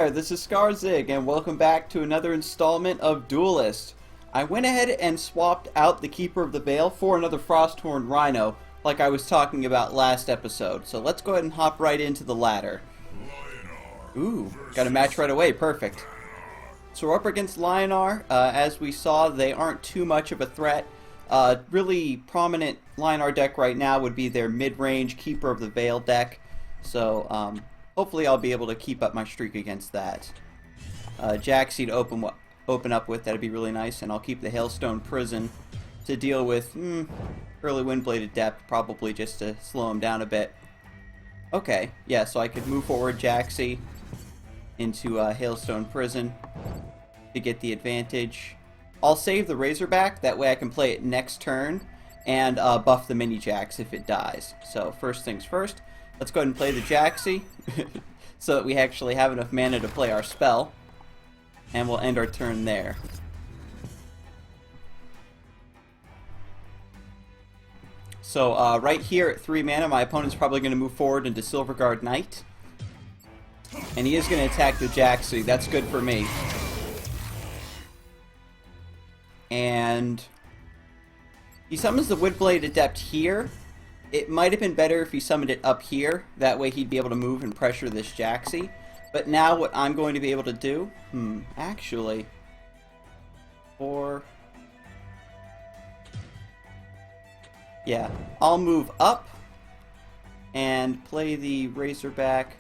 Hi, this is Scarzig, and welcome back to another installment of Duelyst. I went ahead and swapped out the Keeper of the Veil for another Frosthorn Rhino, like I was talking about last episode. So let's go ahead and hop right into the ladder. Ooh, got a match right away, perfect. So we're up against Lionar. As we saw, they aren't too much of a threat. Really prominent Lionar deck right now would be their mid-range Keeper of the Veil deck. So, hopefully I'll be able to keep up my streak against that. Jaxie to open up with, that'd be really nice, and I'll keep the Hailstone Prison to deal with early Windblade Adept, probably just to slow him down a bit. Okay, yeah, so I could move forward Jaxie into Hailstone Prison to get the advantage. I'll save the Razorback, that way I can play it next turn, and buff the Mini Jax if it dies. So first things first, let's go ahead and play the Jaxie, so that we actually have enough mana to play our spell, and we'll end our turn there. So right here at 3 mana, my opponent's probably going to move forward into Silverguard Knight, and he is going to attack the Jaxie. That's good for me. And he summons the Windblade Adept here. It might have been better if he summoned it up here. That way he'd be able to move and pressure this Jaxie. But now what I'm going to be able to do... actually... yeah, I'll move up and play the Razorback.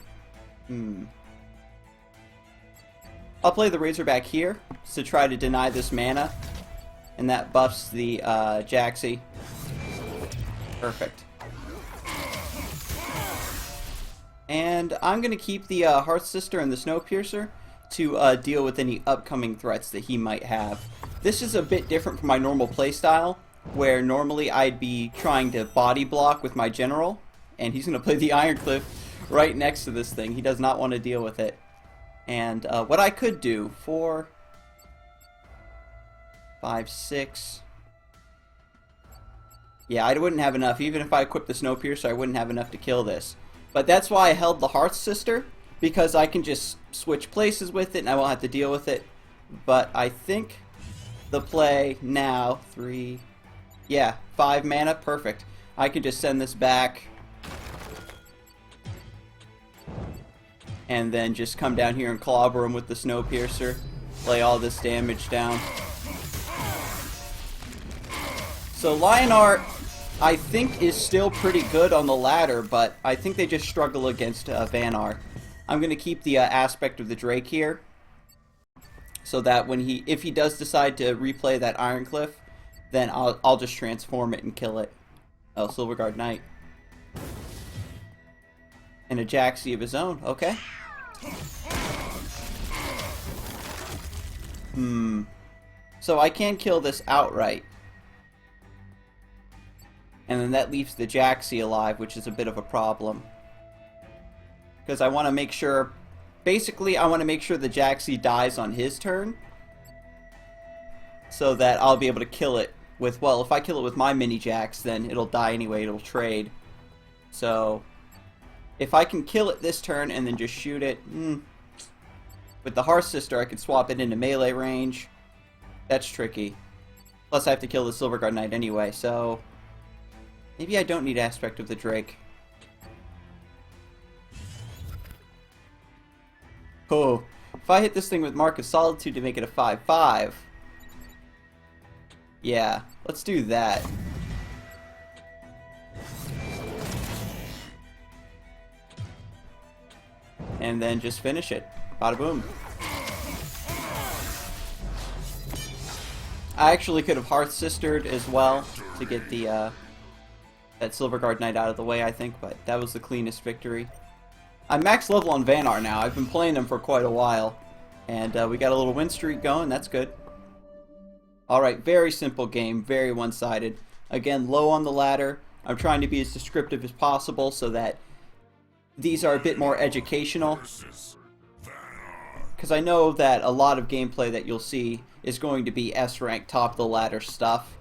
I'll play the Razorback here to try to deny this mana. And that buffs the Jaxie. Perfect. And I'm going to keep the Hearth Sister and the Snowpiercer to deal with any upcoming threats that he might have. This is a bit different from my normal playstyle, where normally I'd be trying to body block with my General, and he's going to play the Ironcliff right next to this thing. He does not want to deal with it. And what I could do for 5, 6... yeah, I wouldn't have enough. Even if I equipped the Snowpiercer, I wouldn't have enough to kill this. But that's why I held the Hearth Sister, because I can just switch places with it and I won't have to deal with it. But I think the play now, 3... yeah, 5 mana, perfect. I can just send this back. And then just come down here and clobber him with the Snowpiercer. Lay all this damage down. So Lionar, I think, is still pretty good on the ladder, but I think they just struggle against Vanar. I'm going to keep the aspect of the Drake here, so that when if he does decide to replay that Ironcliff, then I'll just transform it and kill it. Oh, Silverguard Knight. And a Jaxie of his own, okay. So I can kill this outright. And then that leaves the Jaxie alive, which is a bit of a problem. Because I want to make sure... basically, I want to make sure the Jaxie dies on his turn. So that I'll be able to kill it with... well, if I kill it with my Mini-Jax, then it'll die anyway, it'll trade. So... if I can kill it this turn and then just shoot it... with the Hearth Sister, I can swap it into melee range. That's tricky. Plus, I have to kill the Silverguard Knight anyway, so... maybe I don't need Aspect of the Drake. Oh, if I hit this thing with Mark of Solitude to make it a 5/5... yeah, let's do that. And then just finish it. Bada boom. I actually could have Hearth Sistered as well to get the that Silverguard Knight out of the way, I think, but that was the cleanest victory. I'm max level on Vanar now. I've been playing him for quite a while, and we got a little win streak going. That's good. Alright, very simple game, very one-sided. Again, low on the ladder. I'm trying to be as descriptive as possible so that these are a bit more educational. Because I know that a lot of gameplay that you'll see is going to be S-rank, top-of-the-ladder stuff.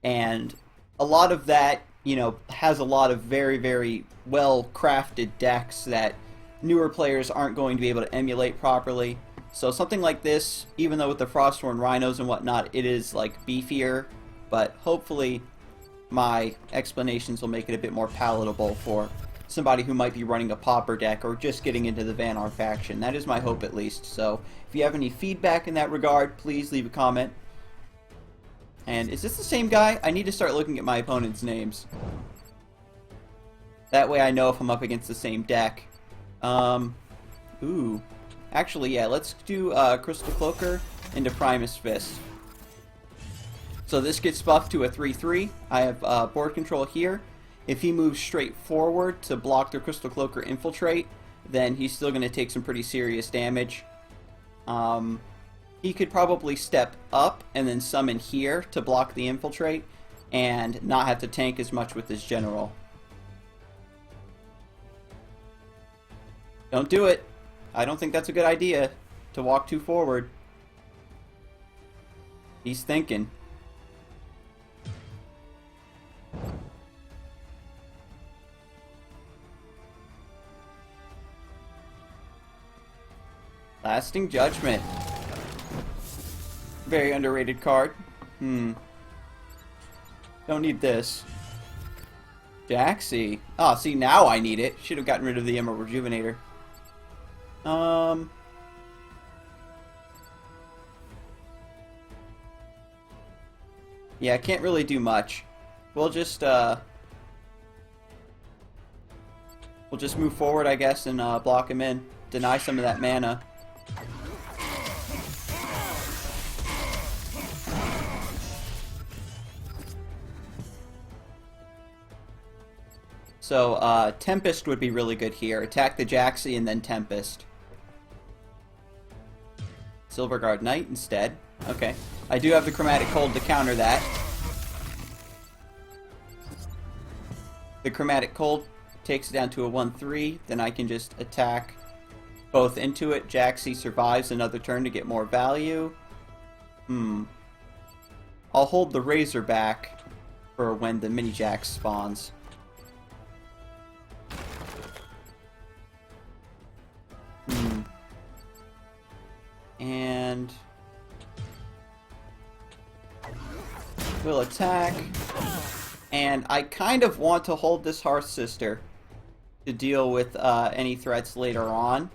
And a lot of that, you know, has a lot of very, very well-crafted decks that newer players aren't going to be able to emulate properly. So something like this, even though with the Frosthorn Rhinos and whatnot, it is like beefier, but hopefully my explanations will make it a bit more palatable for somebody who might be running a Pauper deck or just getting into the Vanar faction. That is my hope, at least. So if you have any feedback in that regard, please leave a comment. And is this the same guy? I need to start looking at my opponent's names. That way I know if I'm up against the same deck. Ooh. Actually, yeah, let's do Crystal Cloaker into Primus Fist. So this gets buffed to a 3-3. I have board control here. If he moves straight forward to block the Crystal Cloaker Infiltrate, then he's still going to take some pretty serious damage. He could probably step up and then summon here to block the Infiltrate and not have to tank as much with his General. Don't do it. I don't think that's a good idea to walk too forward. He's thinking. Lasting Judgment. Very underrated card. Don't need this. Jaxi. Oh, see, now I need it. Should have gotten rid of the Emerald Rejuvenator. Yeah, I can't really do much. We'll just move forward, I guess, and block him in. Deny some of that mana. So, Tempest would be really good here. Attack the Jaxi and then Tempest. Silverguard Knight instead. Okay. I do have the Chromatic Cold to counter that. The Chromatic Cold takes it down to a 1-3. Then I can just attack both into it. Jaxi survives another turn to get more value. I'll hold the Razorback for when the Mini Jax spawns. And we'll attack. And I kind of want to hold this Hearth Sister to deal with any threats later on.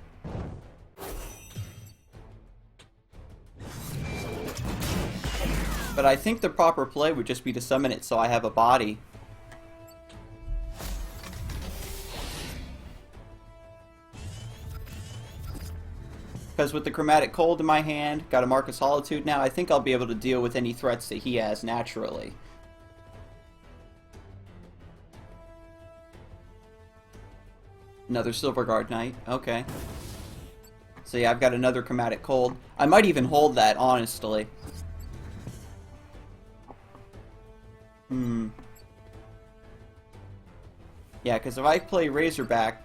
But I think the proper play would just be to summon it so I have a body. Because with the Chromatic Cold in my hand, got a Mark of Solitude now, I think I'll be able to deal with any threats that he has naturally. Another Silverguard Knight, okay. So yeah, I've got another Chromatic Cold. I might even hold that, honestly. Yeah, because if I play Razorback,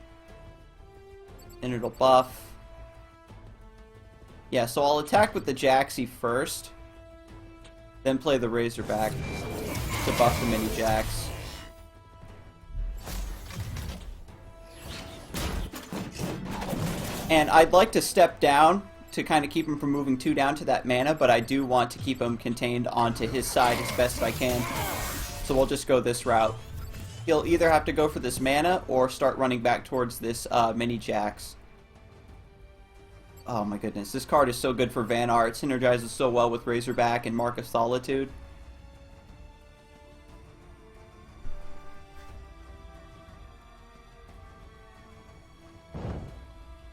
then it'll buff. Yeah, so I'll attack with the Jaxi first, then play the Razorback to buff the Mini Jax. And I'd like to step down to kind of keep him from moving too down to that mana, but I do want to keep him contained onto his side as best I can. So we'll just go this route. He'll either have to go for this mana or start running back towards this Mini Jax. Oh my goodness, this card is so good for Vanar. It synergizes so well with Razorback and Mark of Solitude.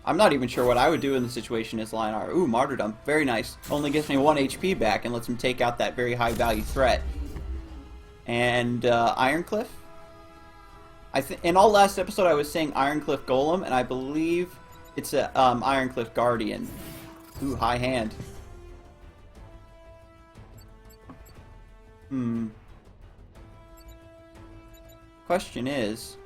I'm not even sure what I would do in the situation as Lion-R. Ooh, Martyrdom. Very nice. Only gives me 1 HP back and lets him take out that very high value threat. And Ironcliff? In all last episode I was saying Ironcliff Golem, and I believe it's a Ironcliff Guardian. Ooh, high hand. Question is...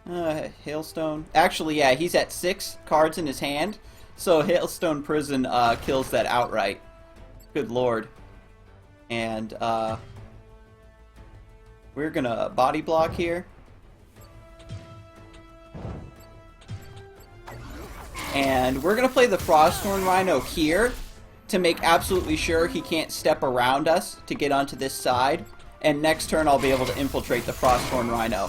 Hailstone. Actually, yeah, he's at 6 cards in his hand, so Hailstone Prison kills that outright. Good lord. And, We're gonna body block here. And we're gonna play the Frosthorn Rhino here to make absolutely sure he can't step around us to get onto this side. And next turn I'll be able to infiltrate the Frosthorn Rhino.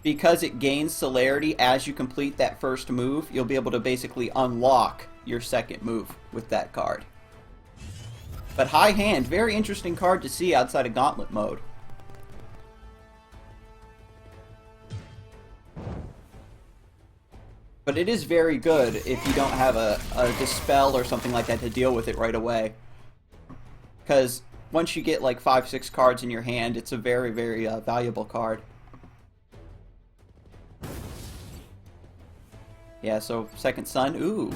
Because it gains celerity as you complete that first move, you'll be able to basically unlock your second move with that card. But High Hand, very interesting card to see outside of Gauntlet mode. But it is very good if you don't have a Dispel or something like that to deal with it right away. Because once you get like 5-6 cards in your hand, it's a very, very valuable card. Yeah, so Second Sun, ooh.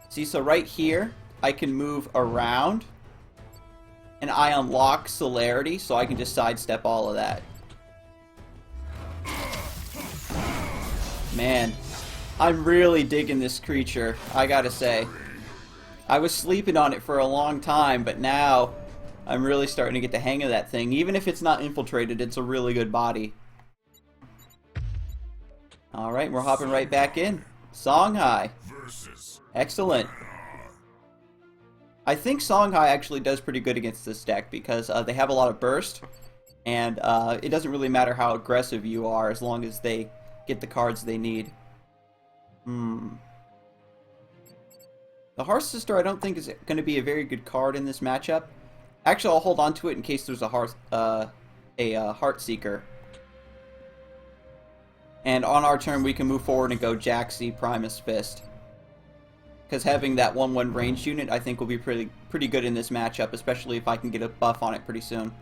See, so right here, I can move around, and I unlock celerity, so I can just sidestep all of that. Man, I'm really digging this creature, I gotta say. I was sleeping on it for a long time, but now I'm really starting to get the hang of that thing. Even if it's not infiltrated, it's a really good body. Alright, we're hopping right back in. Songhai. Excellent. I think Songhai actually does pretty good against this deck because they have a lot of burst, and it doesn't really matter how aggressive you are as long as they get the cards they need. The Hearth Sister I don't think is going to be a very good card in this matchup. Actually, I'll hold on to it in case there's a Heart Seeker. And on our turn, we can move forward and go Jaxi, Primus Fist. Because having that 1/1 ranged unit, I think will be pretty good in this matchup, especially if I can get a buff on it pretty soon.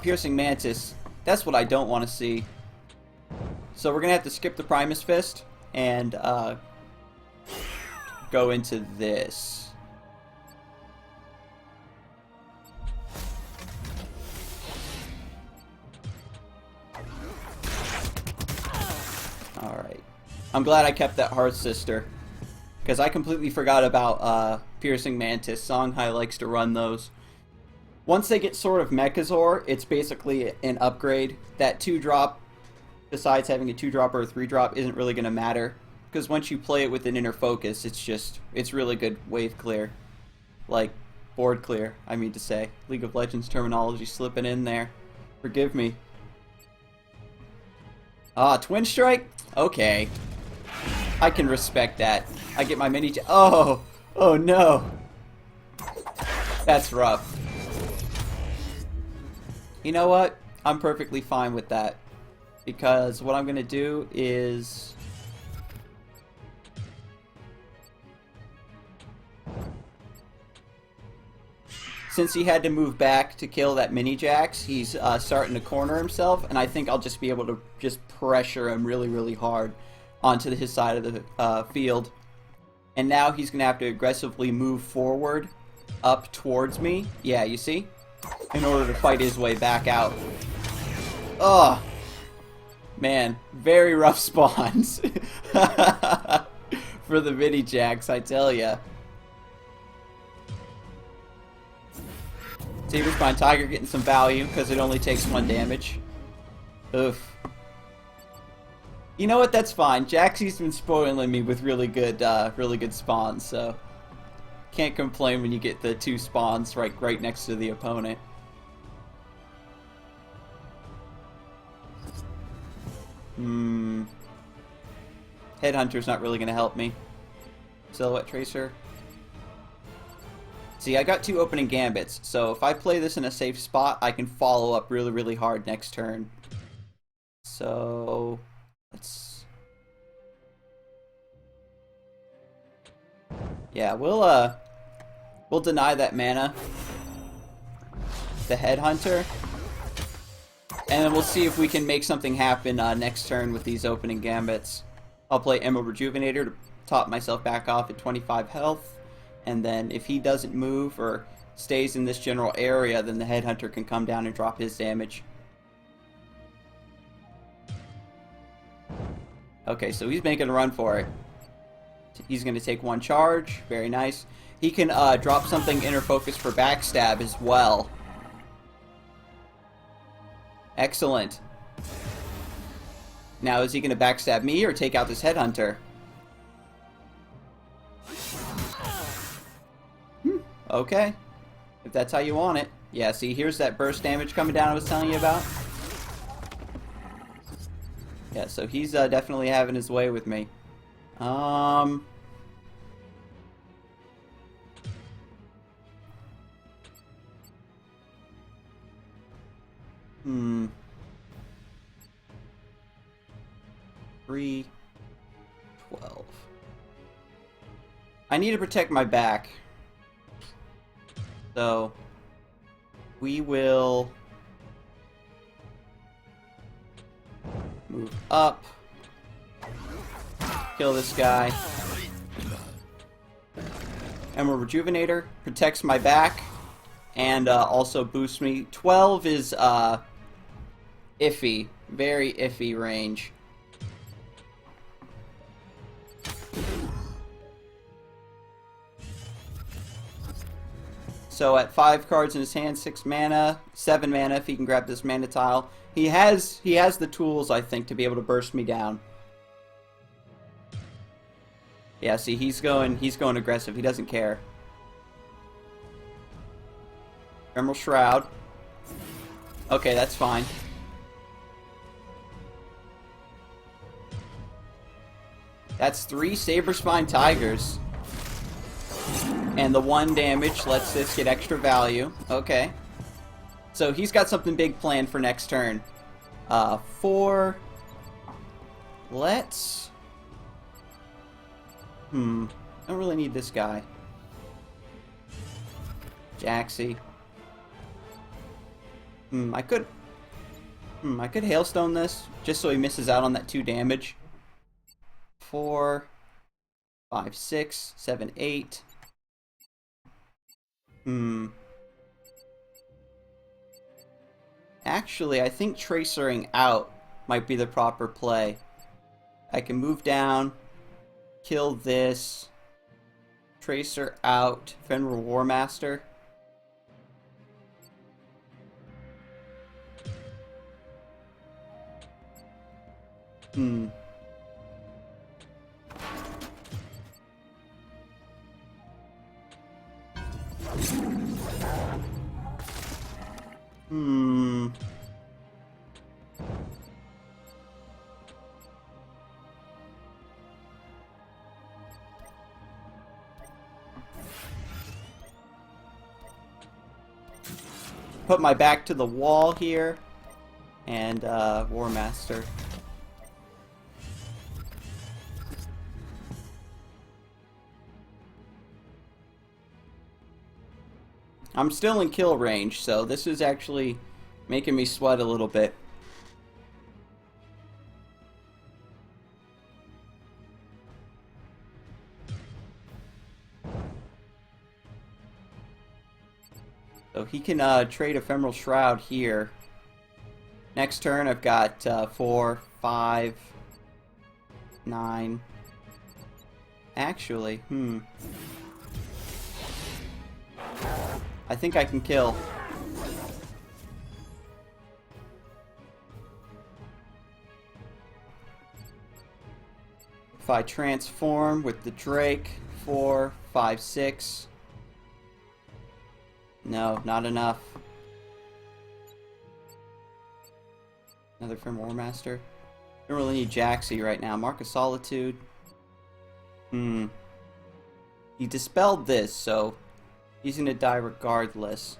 Piercing Mantis. That's what I don't want to see. So we're going to have to skip the Primus Fist and go into this. Alright. I'm glad I kept that Hearth Sister, because I completely forgot about Piercing Mantis. Songhai likes to run those. Once they get Sword of Mechazor, it's basically an upgrade. That 2-drop, besides having a 2-drop or a 3-drop, isn't really going to matter. Because once you play it with an Inner Focus, it's really good wave clear. Like, board clear, I mean to say. League of Legends terminology slipping in there. Forgive me. Twin Strike? Okay. I can respect that. I get my mini... Oh! Oh no! That's rough. You know what? I'm perfectly fine with that. Because what I'm going to do is... Since he had to move back to kill that mini-Jax, he's starting to corner himself, and I think I'll just be able to just pressure him really, really hard onto his side of the field. And now he's going to have to aggressively move forward up towards me. Yeah, you see? In order to fight his way back out. Ugh. Man, very rough spawns. For the mini-Jax, I tell ya. Saber Spine Tiger getting some value because it only takes 1 damage. Oof. You know what? That's fine. Jaxie's been spoiling me with really good spawns, so can't complain when you get the 2 spawns right next to the opponent. Headhunter's not really going to help me. Silhouette Tracer. See, I got 2 opening gambits, so if I play this in a safe spot, I can follow up really, really hard next turn. So, let's... Yeah, we'll deny that mana. The Headhunter. And then we'll see if we can make something happen next turn with these opening gambits. I'll play Emerald Rejuvenator to top myself back off at 25 health. And then if he doesn't move or stays in this general area, then the Headhunter can come down and drop his damage. Okay, so he's making a run for it. He's going to take 1 charge. Very nice. He can drop something Inner Focus for backstab as well. Excellent. Now, is he going to backstab me or take out this headhunter? Okay. If that's how you want it. Yeah, see, here's that burst damage coming down I was telling you about. Yeah, so he's definitely having his way with me. Hmm. 3, 12. I need to protect my back. So, we will move up. Kill this guy. Emerald Rejuvenator protects my back and also boosts me. 12 is iffy. Very iffy range. So at 5 cards in his hand, 6 mana, 7 mana if he can grab this mana tile. He has the tools, I think, to be able to burst me down. Yeah, see, he's going aggressive. He doesn't care. Emerald Shroud. Okay, that's fine. That's 3 Saber-Spine Tigers. And the 1 damage lets this get extra value. Okay. So he's got something big planned for next turn. 4. Let's... Don't really need this guy. Jaxi. I could Hailstone this, just so he misses out on that 2 damage. 4, 5, 6, 7, 8. Actually, I think Tracering out might be the proper play. I can move down, kill this, Tracer out, Fenrir Warmaster. Put my back to the wall here, and Warmaster. I'm still in kill range, so this is actually making me sweat a little bit. So he can trade Ephemeral Shroud here. Next turn I've got 4, 5, 9. Actually, I think I can kill. If I transform with the Drake, 4, 5, 6. No, not enough. Another from Warmaster. Don't really need Jaxi right now. Mark of Solitude. He dispelled this, so he's gonna die regardless.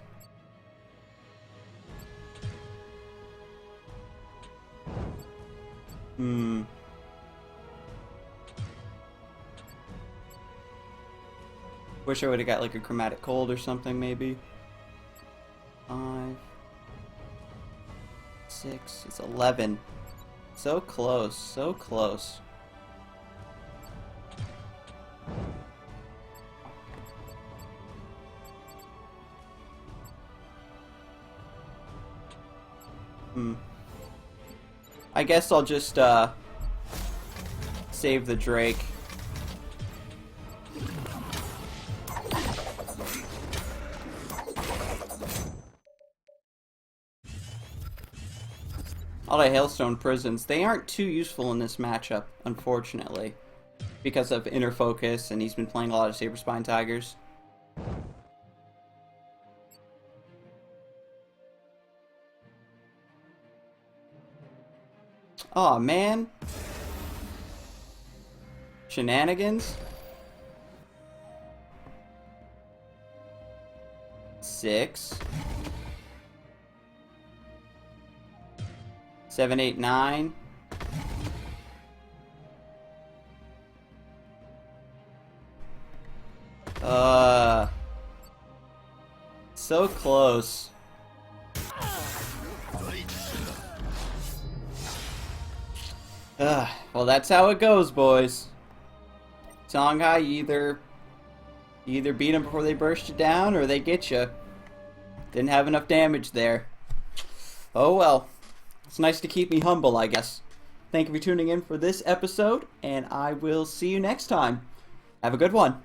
Wish I would have got like a Chromatic Cold or something, maybe. 5, 6, it's 11. So close, so close. I guess I'll just save the Drake. All the Hailstone Prisons, they aren't too useful in this matchup, unfortunately. Because of Inner Focus, and he's been playing a lot of Saber Spine Tigers. Aw, man. Shenanigans. 6. 7, 8, 9. So close. Well, that's how it goes, boys. Songhai, you either beat them before they burst you down, or they get you. Didn't have enough damage there. Oh well. It's nice to keep me humble, I guess. Thank you for tuning in for this episode, and I will see you next time. Have a good one.